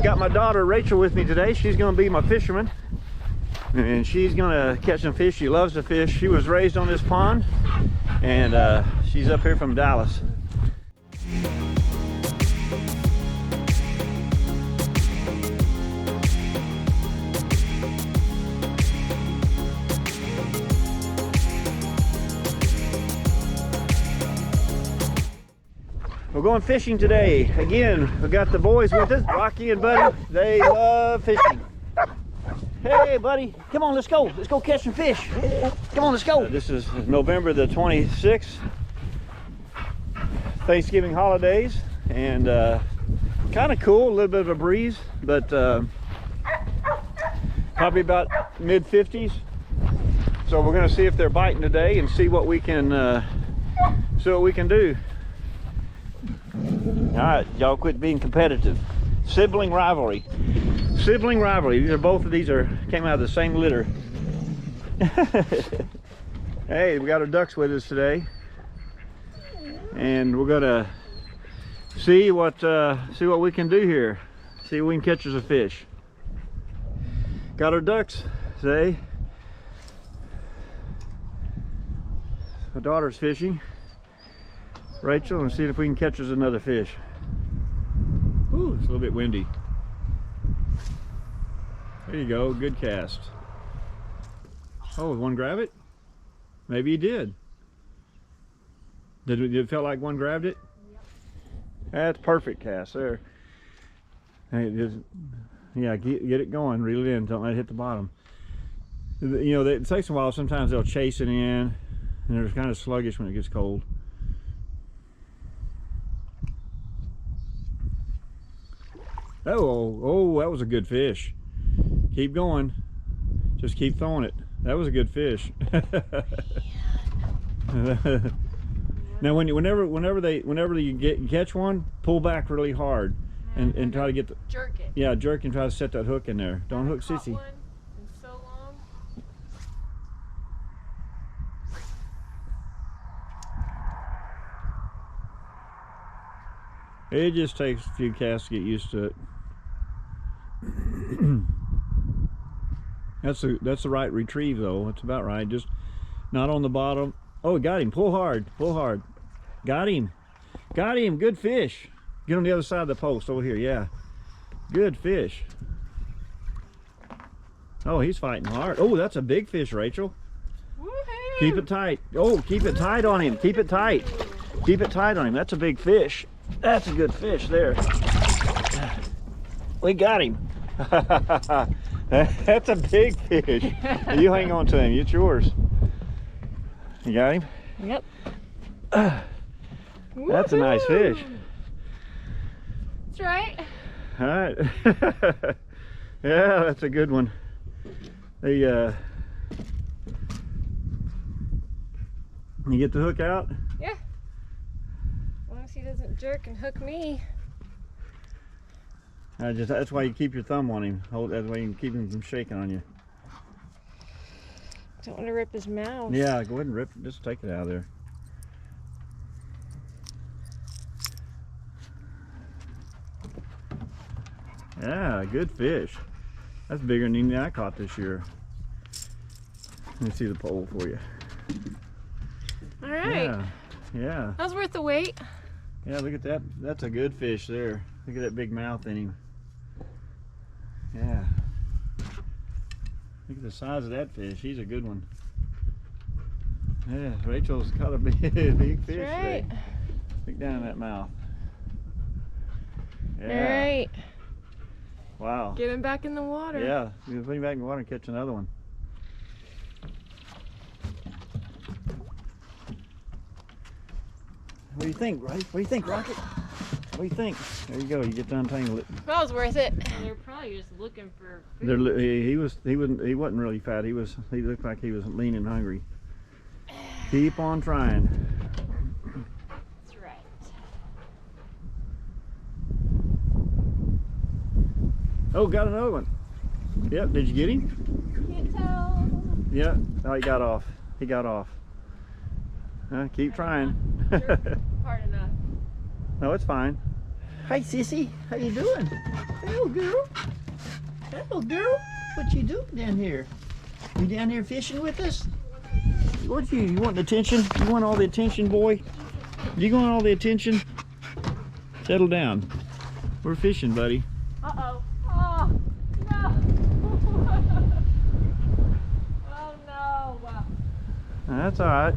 Got my daughter Rachel with me today. She's gonna be my fisherman. And she's gonna catch some fish. She loves to fish. She was raised on this pond. And she's up here from Dallas. We're going fishing today. Again, we got the boys with us, Rocky and Buddy. They love fishing. Hey, buddy, come on, let's go. Let's go catch some fish. Come on, let's go. This is November the 26th, Thanksgiving holidays, and kind of cool, a little bit of a breeze, but probably about mid 50s. So we're going to see if they're biting today and see what we can do. All right, y'all quit being competitive. Sibling rivalry. Sibling rivalry. Both of these came out of the same litter. Hey, we got our ducks with us today, and we're gonna see what we can do here. See if we can catch us a fish. Got our ducks today. My daughter's fishing. Rachel, and see if we can catch us another fish. Ooh, it's a little bit windy. There you go, good cast. Oh, one grab it? Maybe he did. Did it feel like one grabbed it? Yep. That's perfect cast there. Hey, yeah, get it going, reel it in, don't let it hit the bottom. You know, it takes a while, sometimes they'll chase it in, and they're kind of sluggish when it gets cold. Oh, that was a good fish. Keep going. Just keep throwing it. That was a good fish. Now, whenever you catch one, pull back really hard and try to get the jerk it. Yeah, jerk and try to set that hook in there. Don't hook sissy. One in so long. It just takes a few casts to get used to it. That's the right retrieve though. That's about right. Just not on the bottom. Oh, got him. Pull hard. Pull hard. Got him. Got him. Good fish. Get on the other side of the post over here. Yeah. Good fish. Oh, he's fighting hard. Oh, that's a big fish, Rachel. Woohoo! Keep it tight. Oh, keep it tight on him. Keep it tight. Keep it tight on him. That's a big fish. That's a good fish there. We got him. That's a big fish. You hang on to him. It's yours. You got him? Yep. That's a nice fish. That's right. All right. Yeah, that's a good one. You get the hook out? Yeah. As long as he doesn't jerk and hook me. That's why you keep your thumb on him. That way you can keep him from shaking on you. Don't want to rip his mouth. Yeah, go ahead and rip it. Just take it out of there. Yeah, good fish. That's bigger than any I caught this year. Let me see the pole for you. All right. Yeah, yeah. That was worth the wait. Yeah, look at that. That's a good fish there. Look at that big mouth in him. Yeah. Look at the size of that fish. He's a good one. Yeah, Rachel's caught a big fish today. Look down in that mouth. Yeah. All right. Wow. Get him back in the water. Yeah, you put him back in the water and catch another one. What do you think, right? What do you think, Rocket? What do you think? There you go. You get to untangle it. That was worth it. They're probably just looking for food. He wasn't really fat. He looked like he was lean and hungry. Keep on trying. That's right. Oh, got another one. Yep. Did you get him? Can't tell. Yeah. Oh, he got off. He got off. Keep trying. Hard enough. No, it's fine. Hi, sissy. How you doing? Hello, girl. Hello, girl. What you doing down here? You down here fishing with us? What you want attention? You want all the attention, boy? You want all the attention? Settle down. We're fishing, buddy. Uh-oh. Oh, no. Oh, no. That's all right.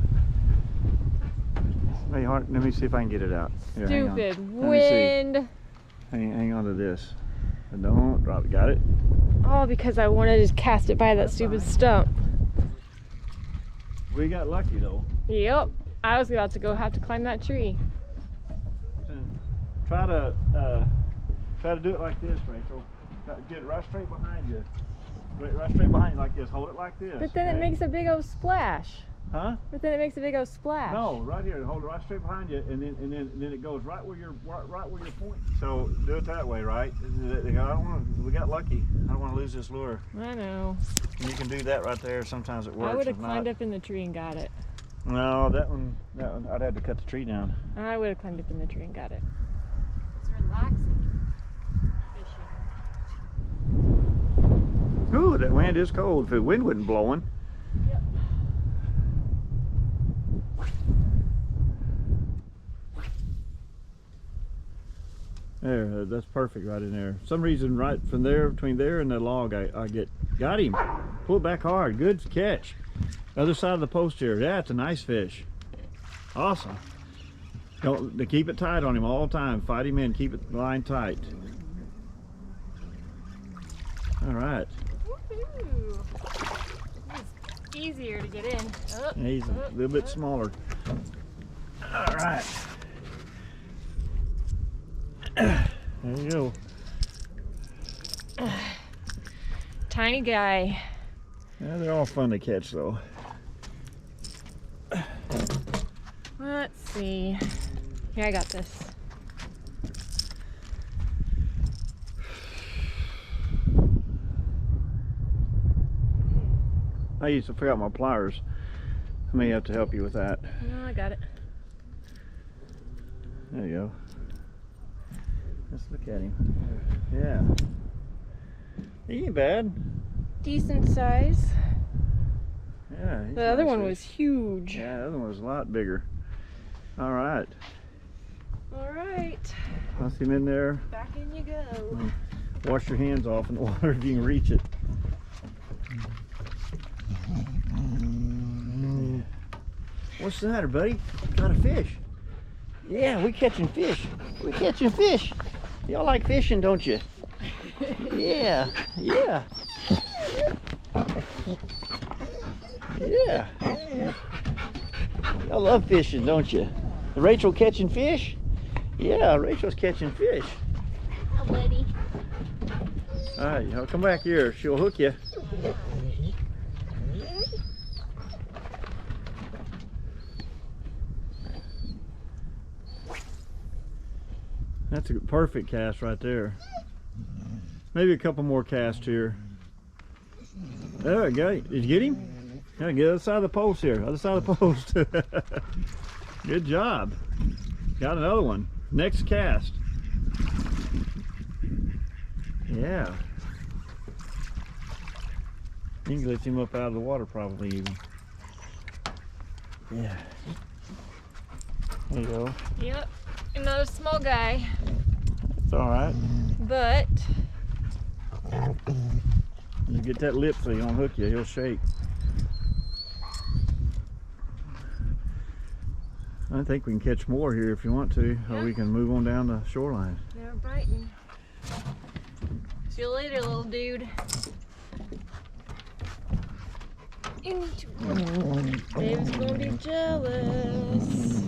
Hey, let me see if I can get it out. Here, hang on. Stupid Let me see. wind. Hang on to this. Don't drop it. Got it? Oh, because I wanted to cast it by that stupid stump. We got lucky though. Yep. I was about to have to climb that tree. Try to do it like this, Rachel. Get it right straight behind you. Right straight behind you like this. Hold it like this. But then it makes a big old splash. Huh? But then it makes a big old splash. No, right here. Hold it right straight behind you, and then it goes right where you're pointing. So do it that way, right? We got lucky. I don't want to lose this lure. I know. And you can do that right there. Sometimes it works. I would have if climbed not- up in the tree and got it. No, that one. I'd have to cut the tree down. I would have climbed up in the tree and got it. It's relaxing fishing. Ooh, that wind is cold. If the wind wasn't blowing. Yep. There, that's perfect right in there. For some reason, right from there, between there and the log, got him. Pull it back hard. Good catch. Other side of the post here. Yeah, it's a nice fish. Awesome. Don't keep it tight on him all the time. Fight him in. Keep it line tight. All right. Woohoo! It's easier to get in. Oh, Yeah, he's a little bit smaller. All right. There you go. Tiny guy. Yeah, they're all fun to catch though. Let's see. Here, I got this. I used to forget my pliers. I may have to help you with that. No, I got it. There you go. Let's look at him. Yeah. He ain't bad. Decent size. Yeah. he's The other nice one fish. was huge. Yeah, the other one was a lot bigger. All right. All right. Toss him in there. Back in you go. Wash your hands off in the water if you can reach it. What's the matter, buddy? Got a fish. Yeah, we catching fish. We catching fish. Y'all like fishing, don't you? Yeah, yeah. Yeah. Y'all love fishing, don't you? Rachel catching fish? Yeah, Rachel's catching fish. Oh, buddy. All right, y'all come back here. She'll hook you. That's a perfect cast right there. Maybe a couple more casts here. There we go. Did you get him? Yeah, get the other side of the post here. Other side of the post. Good job. Got another one. Next cast. Yeah. You can lift him up out of the water probably even. Yeah. There you go. Yep. Another small guy. It's all right. But You get that lip so he don't hook you. He'll shake. I think we can catch more here if you want to, or we can move on down the shoreline. they're biting. See you later, little dude. Into Dave's gonna be jealous.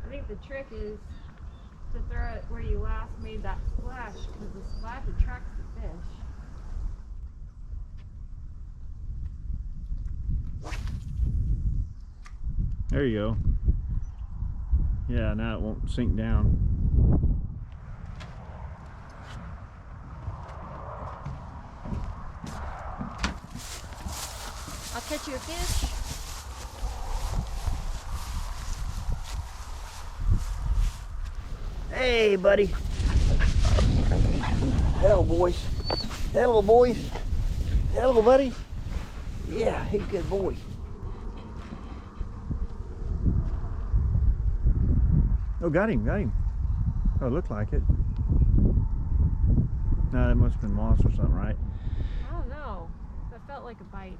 I think the trick is to throw it where you last made that splash, because the splash attracts the fish. There you go. Yeah, now it won't sink down. I'll catch you a fish. Hey, buddy. Hello, boys. Hello, boys. Hello, buddy. Yeah, he's a good boy. Oh, got him, got him. Oh, it looked like it. No, that must have been moss or something, right? I don't know. That felt like a bite.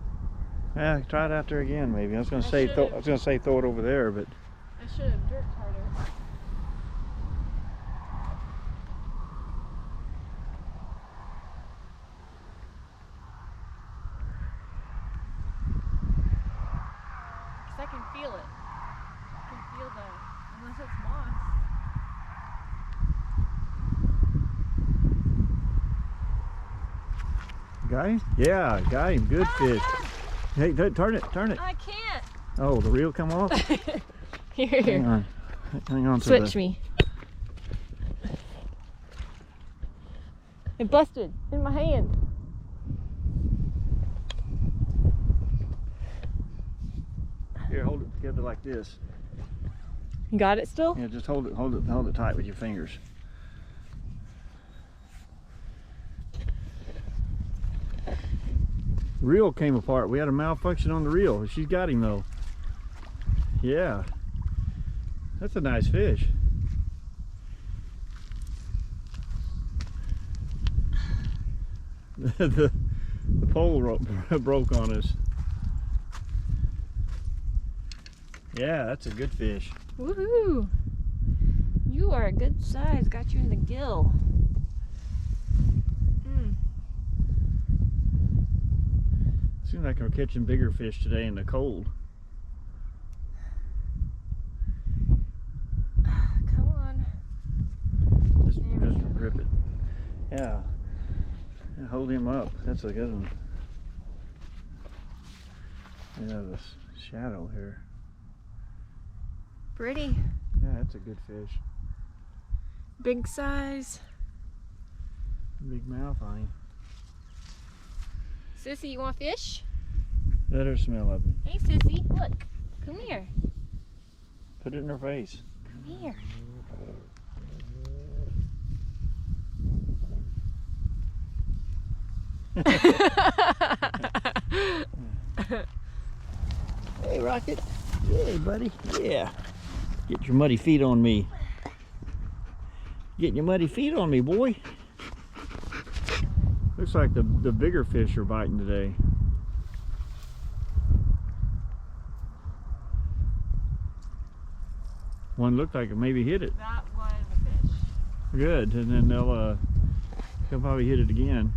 Yeah, try it out there again, maybe. I was gonna I say, should've- I was gonna say throw it over there, but I should have jerked harder. Cause I can feel it. I can feel unless it's moss. got him. Yeah, got him. Good fish. Hey, turn it, turn it. I can't. Oh, the reel come off. Here. Hang on to Switch the. me. It busted in my hand. Here, hold it together like this. You got it still? Yeah, just hold it tight with your fingers. Reel came apart. We had a malfunction on the reel. She's got him though. Yeah, that's a nice fish. the pole broke on us. Yeah, that's a good fish. Woohoo! You are a good size. Got you in the gill. Seems like we're catching bigger fish today in the cold. Come on. Just grip it. Yeah. Yeah, hold him up. That's a good one. Yeah, the shadow here. Pretty. Yeah, that's a good fish. Big size. Big mouth on him. Sissy, you want fish? Let her smell of it. Hey, Sissy, look. Come here. Put it in her face. Come here. Hey, Rocket. Hey, buddy. Yeah. Get your muddy feet on me. Getting your muddy feet on me, boy. Looks like the bigger fish are biting today. One looked like it maybe hit it. That was a fish. Good, and then they'll probably hit it again.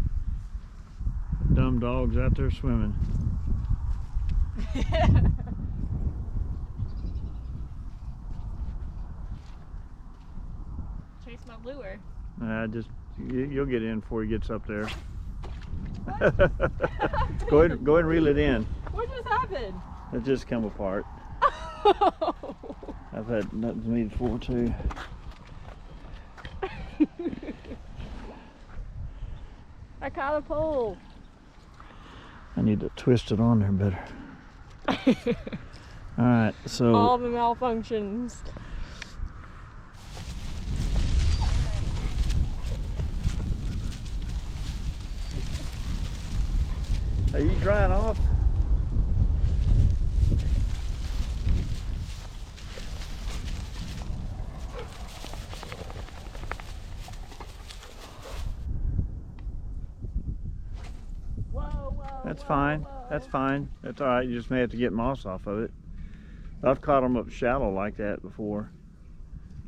Dumb dogs out there swimming. Chase my lure. You'll get in before he gets up there. Go ahead and reel it in. What just happened? It just come apart. I've had nothing to me before too. I caught a pole. I need to twist it on there better. All right, so All the malfunctions. are you drying off? That's fine. That's fine. That's all right. You just may have to get moss off of it. I've caught them up shallow like that before.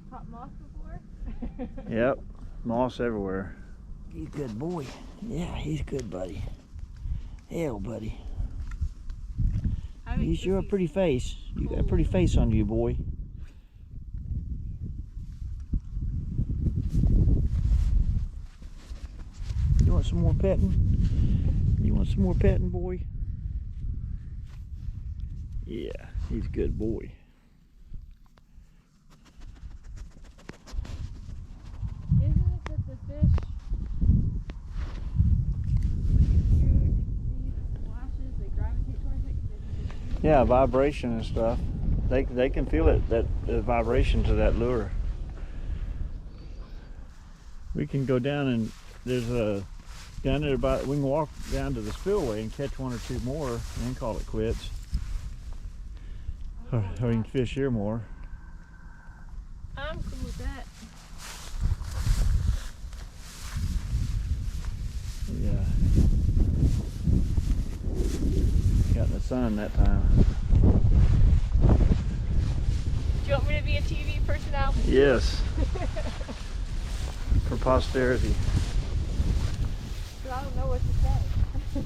Caught moss before? Yep, moss everywhere. He's a good boy. Yeah, he's good, buddy. Hell, buddy. You sure a pretty face. You got a pretty face on you, boy. You want some more petting? You want some more petting, boy? Yeah, he's a good boy. Isn't it that the fish, when you see the splashes, they gravitate towards it? 'Cause they think it's Yeah, vibration and stuff. They can feel it, that the vibration to that lure. We can go down and there's a down there about, we can walk down to the spillway and catch one or two more and then call it quits. Or we can fish here more. I'm cool with that. Yeah. Got in the sun that time. Do you want me to be a TV personality? Yes. For posterity. I don't know what to say. Should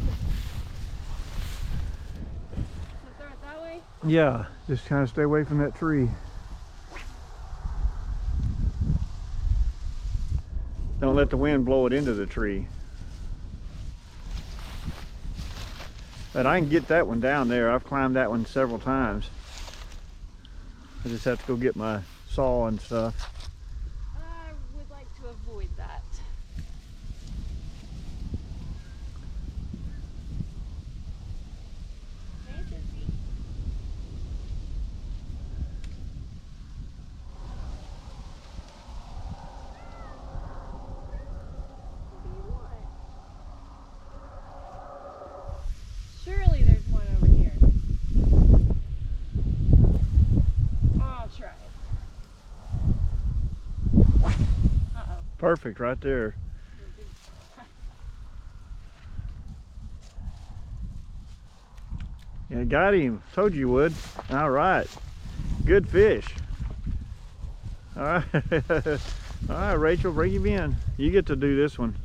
I throw it that way? Yeah, just kind of stay away from that tree. Don't let the wind blow it into the tree. But I can get that one down there. I've climbed that one several times. I just have to go get my saw and stuff. I would like to avoid that. Hey, Sissy. What do you want? Surely there's one over here. I'll try it. Uh-oh. Perfect, right there. Yeah, got him. Told you would. All right. Good fish. All right. All right, Rachel, bring him in. You get to do this one.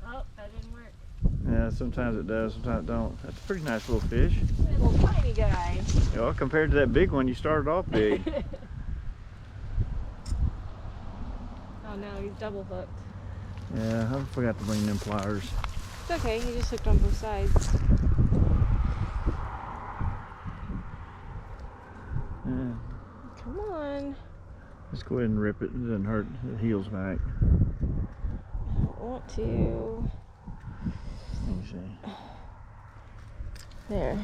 Oh, that didn't work. Yeah, sometimes it does, sometimes it don't. That's a pretty nice little fish. Little tiny guy. Well, compared to that big one, you started off big. Oh no, he's double hooked. Yeah, I forgot to bring them pliers. It's okay, he just hooked on both sides. Yeah. Come on. Let's go ahead and rip it. It doesn't hurt. The heel's back. I don't want to. Let me see. There.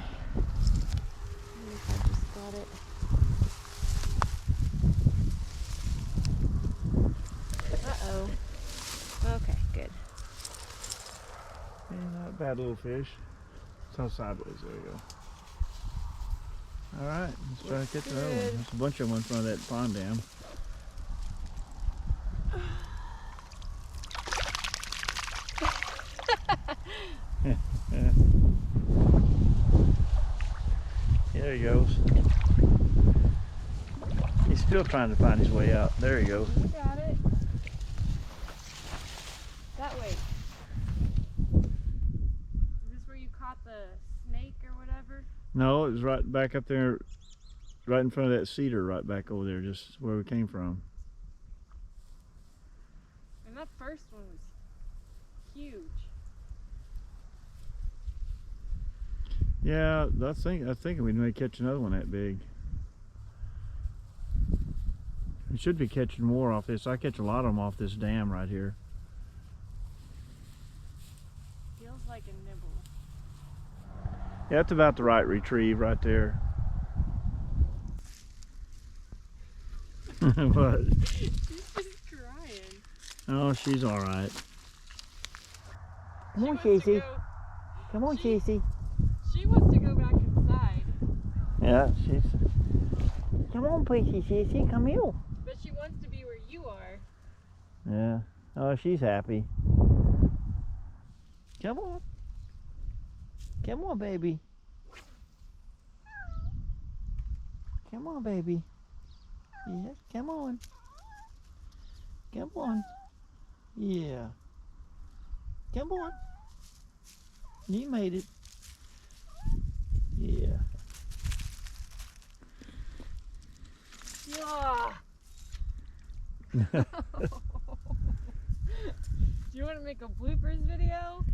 Maybe if I just got it. Uh-oh. Okay, good. Yeah, not a bad little fish. So sideways, there you go. All right, let's try to catch another one. good. There's a bunch of them in front of that pond dam. There he goes. He's still trying to find his way out. There he goes. You got it. That way. Is this where you caught the snake or whatever? No, it was right back up there, right in front of that cedar, right back over there, just where we came from. And that first one was huge. Yeah, I think we may catch another one that big. We should be catching more off this. I catch a lot of them off this dam right here. Feels like a nibble. Yeah, that's about the right retrieve right there. What? She's just crying. Oh, she's all right. Come on, She wants to Casey. go- Come on, She- Casey. She wants to go back inside, Yeah, she's. Come on, Casey, Casey. Come here. but she wants to be where you are. Yeah. Oh, she's happy. Come on. Come on, baby. Come on, baby. Yes, come on. Come on. Yeah. Come on. You made it. Yeah. Yeah. Do you want to make a bloopers video?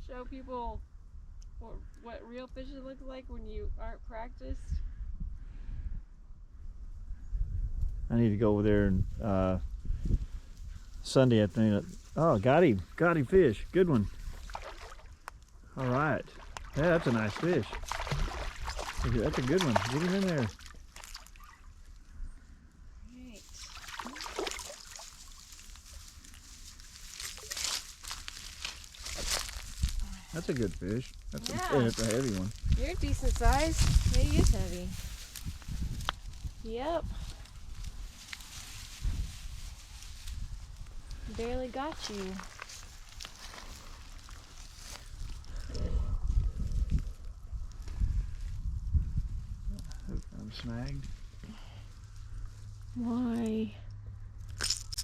Show people what real fishing looks like when you aren't practiced? I need to go over there and Sunday afternoon. Oh, got him fish. Good one. All right. Yeah, that's a nice fish. That's a good one. Get him in there. That's a good fish. That's Yeah. that's a heavy one. You're a decent size. He is heavy. Yep. Barely got you. I'm snagged. Why?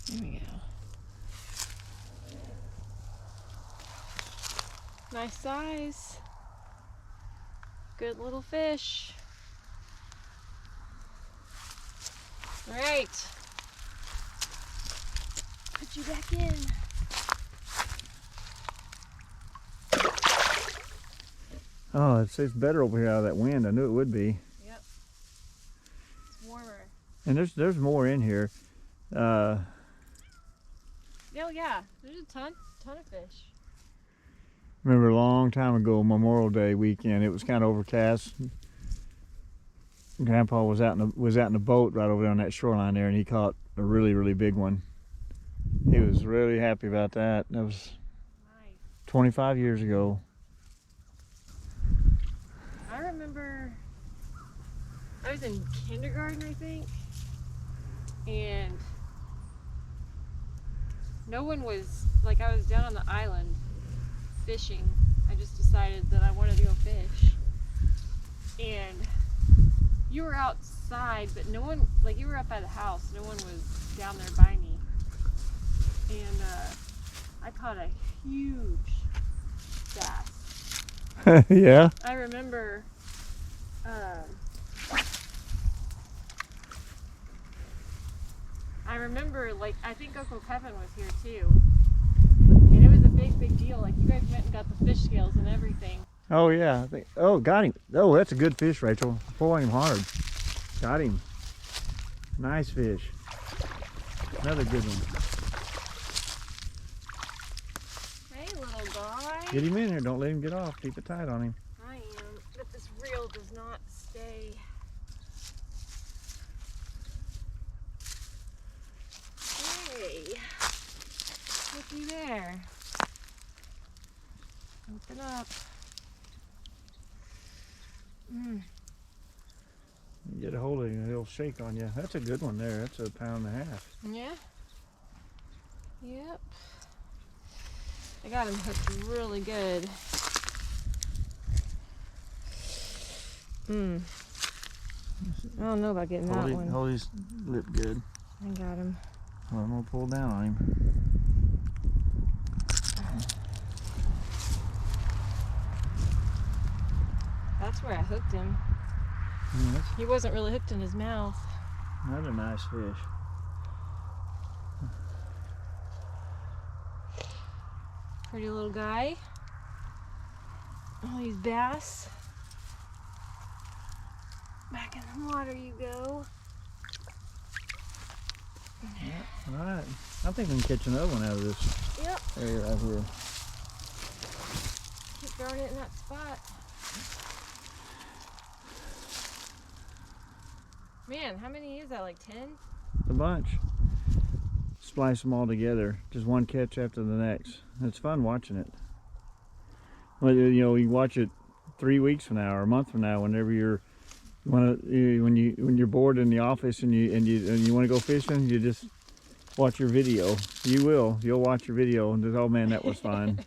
There we go. Nice size. Good little fish. All right. Put you back in. Oh, it's better over here out of that wind. I knew it would be. Yep. It's warmer. And there's more in here. Oh yeah, there's a ton of fish. Remember a long time ago, Memorial Day weekend, it was kind of overcast. Grandpa was out in a boat right over there on that shoreline there, and he caught a really, really big one. He was really happy about that. That was Nice. 25 years ago. I remember I was in kindergarten, I think, and no one was, like, I was down on the island fishing. I just decided that I wanted to go fish. And you were outside, but no one, like, you were up by the house. No one was down there by me. And I caught a huge bass. Yeah. I remember like, I think Uncle Kevin was here too. And it was a big deal. Like, you guys went and got the fish scales and everything. Oh yeah. Oh, got him. Oh, that's a good fish, Rachel. Pulling him hard. Got him. Nice fish. Another good one. Hey, little guy. Get him in here. Don't let him get off. Keep it tight on him. I am, but this reel does not stay. Hey, looky there. Open up. Get a hold of him, he'll shake on you. That's a good one there. That's 1.5 pounds. Yeah. Yep. I got him hooked really good. I don't know about getting that one. Hold his lip good. I got him. Well, I'm gonna pull down on him. That's where I hooked him. Yeah, that's He wasn't really hooked in his mouth. another nice fish. Pretty little guy. All these bass. Back in the water you go. All right. I think we can catch another one out of this Yep. area right here. Keep throwing it in that spot. Man, how many is that? Like 10? A bunch. Splice them all together. Just one catch after the next. It's fun watching it. Well, you know, you watch it 3 weeks from now or a month from now, whenever when you're bored in the office and you want to go fishing, you just watch your video. You'll watch your video and just, oh man, that was fun.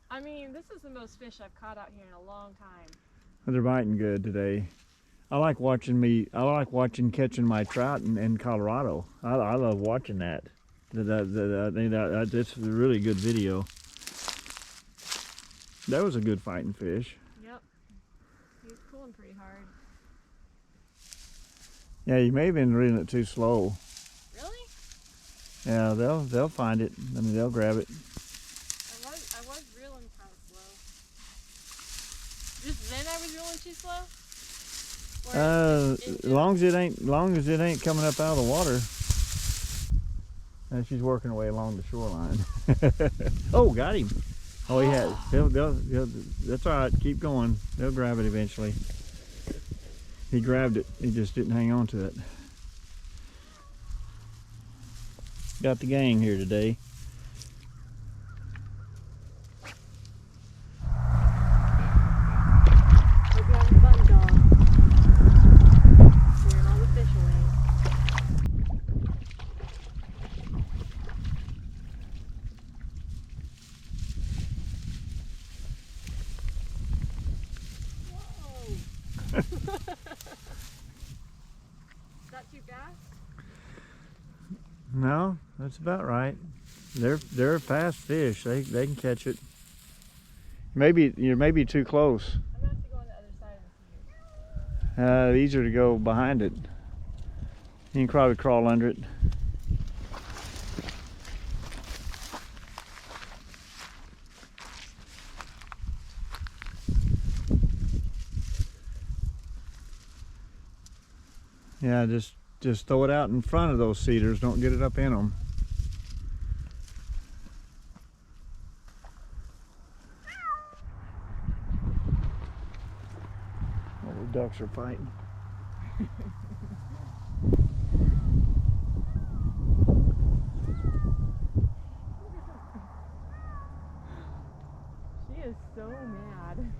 I mean, this is the most fish I've caught out here in a long time. They're biting good today. I like watching catching my trout in Colorado. I love watching that. That's a really good video. That was a good fighting fish. Yep. He was pulling pretty hard. Yeah, you may have been reeling it too slow. Really? Yeah, they'll find it. I mean, they'll grab it. I was reeling kind of slow. Just then I was reeling too slow? As long as it ain't coming up out of the water. And she's working her way along the shoreline. Oh, got him. Oh, he has. That's all right. Keep going. They'll grab it eventually. He grabbed it. He just didn't hang on to it. Got the gang here today. fast? No, that's about right. They're a fast fish. They can catch it. Maybe you're maybe too close. I'm gonna have to go on the other side of the cedars. Easier to go behind it. You can probably crawl under it. Yeah, just throw it out in front of those cedars. Don't get it up in them. Oh, the ducks are fighting. She is so mad.